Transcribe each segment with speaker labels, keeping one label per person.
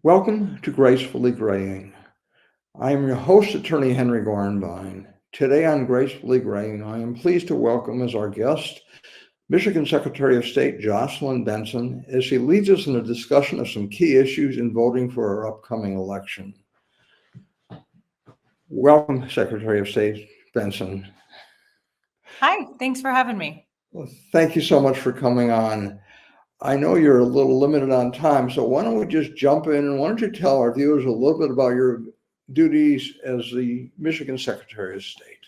Speaker 1: Welcome to Gracefully Graying. I am your host, Attorney Henry Gorenbein. Today on Gracefully Graying, I am pleased to welcome as our guest Michigan Secretary of State Jocelyn Benson as she leads us in a discussion of some key issues in voting for our upcoming election. Welcome, Secretary of State Benson.
Speaker 2: Hi, thanks for having me.
Speaker 1: Well, thank you so much for coming on. I know you're a little limited on time, so why don't we just jump in and why don't you tell our viewers a little bit about your duties as the Michigan Secretary of State?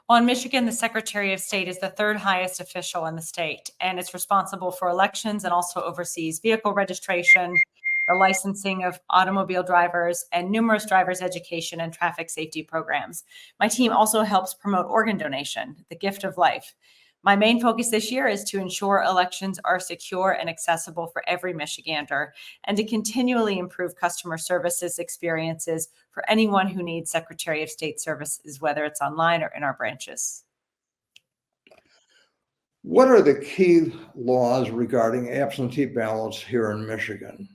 Speaker 2: Well, in Michigan, the Secretary of State is the third highest official in the state, and it's responsible for elections and also oversees vehicle registration, the licensing of automobile drivers, and numerous driver's education and traffic safety programs. My team also helps promote organ donation, the gift of life. My main focus this year is to ensure elections are secure and accessible for every Michigander and to continually improve customer services experiences for anyone who needs Secretary of State services, whether it's online or in our branches.
Speaker 1: What are the key laws regarding absentee ballots here in Michigan?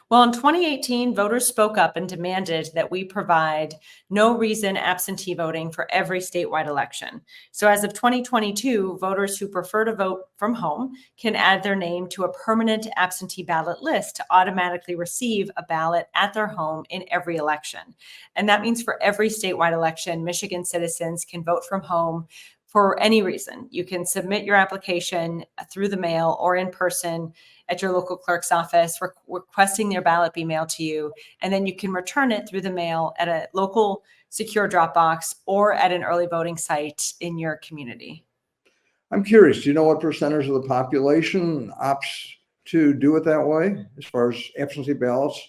Speaker 2: Well, in 2018, voters spoke up and demanded that we provide no reason absentee voting for every statewide election. So as of 2022, voters who prefer to vote from home can add their name to a permanent absentee ballot list to automatically receive a ballot at their home in every election. And that means for every statewide election, Michigan citizens can vote from home for any reason. You can submit your application through the mail or in person at your local clerk's office, requesting their ballot be mailed to you, and then you can return it through the mail at a local secure drop box or at an early voting site in your community.
Speaker 1: I'm curious, do you know what percentage of the population opts to do it that way as far as absentee ballots?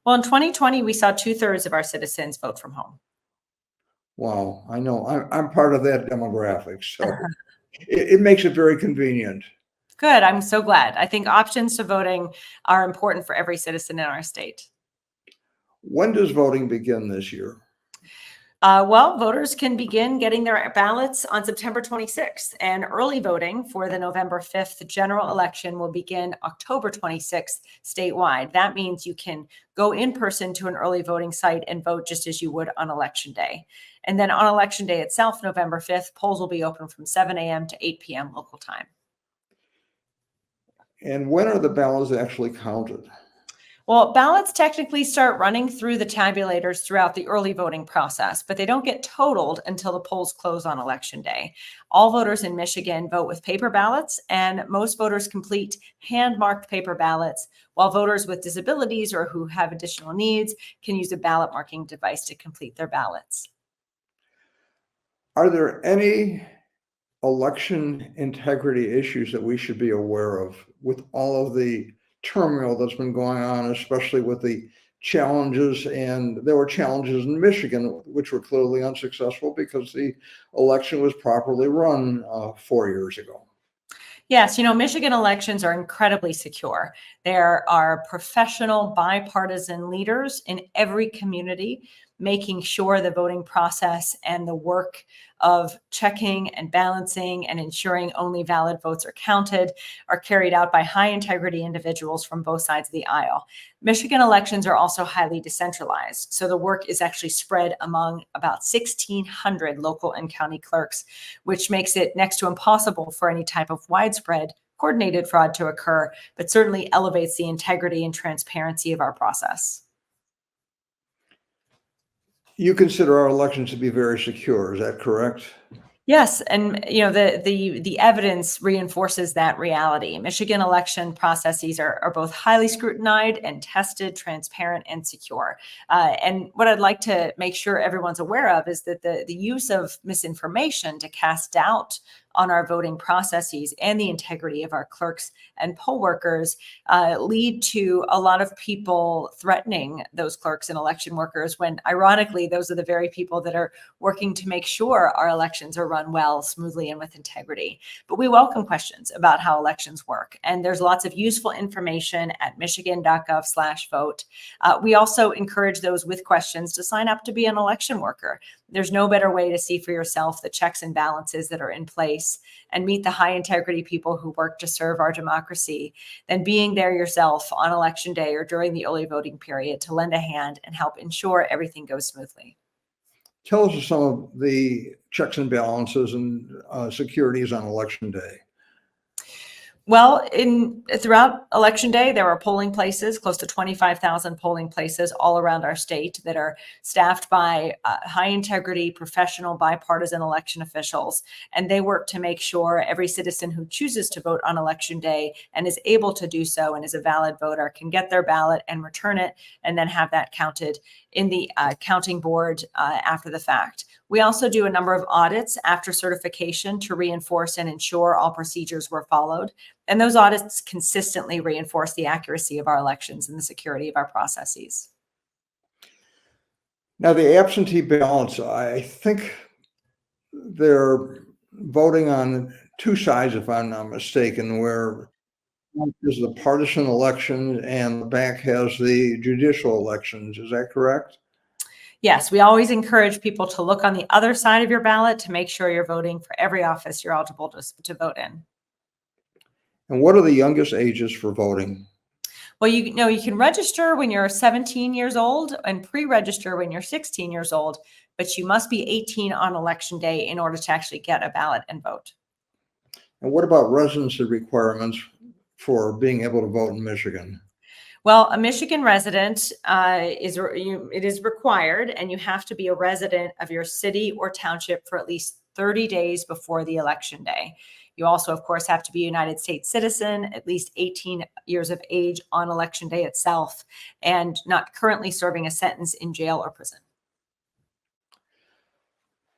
Speaker 2: Well, in 2020, we saw 2/3 of our citizens vote from home.
Speaker 1: Wow, I know. I'm part of that demographic, so it makes it very convenient.
Speaker 2: Good. I'm so glad. I think options to voting are important for every citizen in our state.
Speaker 1: When does voting begin this year?
Speaker 2: Well, voters can begin getting their ballots on September 26th, and early voting for the November 5th general election will begin October 26th statewide. That means you can go in person to an early voting site and vote just as you would on Election Day. And then on Election Day itself, November 5th, polls will be open from 7 a.m. to 8 p.m. local time.
Speaker 1: And when are the ballots actually counted?
Speaker 2: Well, ballots technically start running through the tabulators throughout the early voting process, but they don't get totaled until the polls close on Election Day. All voters in Michigan vote with paper ballots, and most voters complete hand-marked paper ballots, while voters with disabilities or who have additional needs can use a ballot marking device to complete their ballots.
Speaker 1: Are there any election integrity issues that we should be aware of with all of the turmoil that's been going on, especially with the challenges? And there were challenges in Michigan, which were clearly unsuccessful because the election was properly run 4 years ago.
Speaker 2: Yes, Michigan elections are incredibly secure. There are professional bipartisan leaders in every community making sure the voting process and the work of checking and balancing and ensuring only valid votes are counted are carried out by high integrity individuals from both sides of the aisle. Michigan elections are also highly decentralized, so the work is actually spread among about 1,600 local and county clerks, which makes it next to impossible for any type of widespread coordinated fraud to occur, but certainly elevates the integrity and transparency of our process.
Speaker 1: You consider our elections to be very secure, is that correct?
Speaker 2: Yes, and the evidence reinforces that reality. Michigan election processes are both highly scrutinized and tested, transparent, and secure. And what I'd like to make sure everyone's aware of is that the use of misinformation to cast doubt on our voting processes and the integrity of our clerks and poll workers lead to a lot of people threatening those clerks and election workers when, ironically, those are the very people that are working to make sure our elections are run well, smoothly, and with integrity. But we welcome questions about how elections work, and there's lots of useful information at michigan.gov/vote. We also encourage those with questions to sign up to be an election worker. There's no better way to see for yourself the checks and balances that are in place and meet the high integrity people who work to serve our democracy than being there yourself on election day or during the early voting period to lend a hand and help ensure everything goes smoothly.
Speaker 1: Tell us some of the checks and balances and securities on election day.
Speaker 2: Well, throughout election day, there are polling places, close to 25,000 polling places all around our state that are staffed by high integrity, professional, bipartisan election officials. And they work to make sure every citizen who chooses to vote on election day and is able to do so and is a valid voter can get their ballot and return it and then have that counted in the counting board after the fact. We also do a number of audits after certification to reinforce and ensure all procedures were followed. And those audits consistently reinforce the accuracy of our elections and the security of our processes.
Speaker 1: Now, the absentee ballots, I think they're voting on two sides, if I'm not mistaken, where one is the partisan election and the back has the judicial elections. Is that correct?
Speaker 2: Yes, we always encourage people to look on the other side of your ballot to make sure you're voting for every office you're eligible to vote in.
Speaker 1: And what are the youngest ages for voting?
Speaker 2: Well, you know, you can register when you're 17 years old and pre-register when you're 16 years old, but you must be 18 on election day in order to actually get a ballot and vote.
Speaker 1: And what about residency requirements for being able to vote in Michigan?
Speaker 2: Well, a Michigan resident it is required, and you have to be a resident of your city or township for at least 30 days before the election day. You also, of course, have to be a United States citizen, at least 18 years of age on election day itself, and not currently serving a sentence in jail or prison.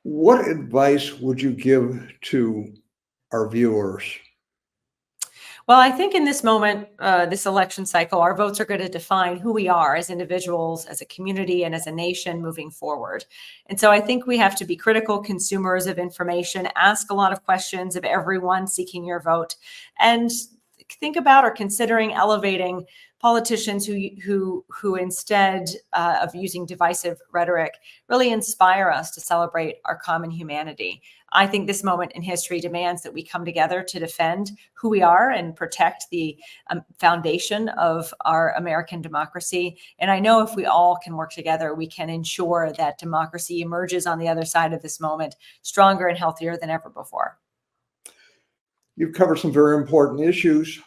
Speaker 1: What advice would you give to our viewers?
Speaker 2: Well, I think in this moment, this election cycle, our votes are going to define who we are as individuals, as a community, and as a nation moving forward. And so I think we have to be critical consumers of information, ask a lot of questions of everyone seeking your vote, and think about or considering elevating politicians who instead of using divisive rhetoric, really inspire us to celebrate our common humanity. I think this moment in history demands that we come together to defend who we are and protect the foundation of our American democracy. And I know if we all can work together, we can ensure that democracy emerges on the other side of this moment stronger and healthier than ever before.
Speaker 1: You've covered some very important issues.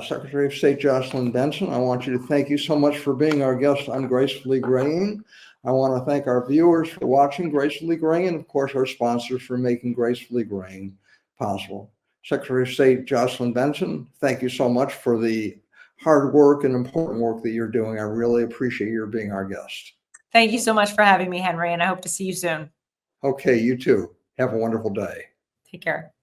Speaker 1: Secretary of State Jocelyn Benson, I want you to thank you so much for being our guest on Gracefully Graying. I want to thank our viewers for watching Gracefully Graying, and of course our sponsors for making Gracefully Graying possible. Secretary of State Jocelyn Benson, thank you so much for the hard work and important work that you're doing. I really appreciate your being our guest.
Speaker 2: Thank you so much for having me, Henry, and I hope to see you soon.
Speaker 1: Okay, you too. Have a wonderful day.
Speaker 2: Take care.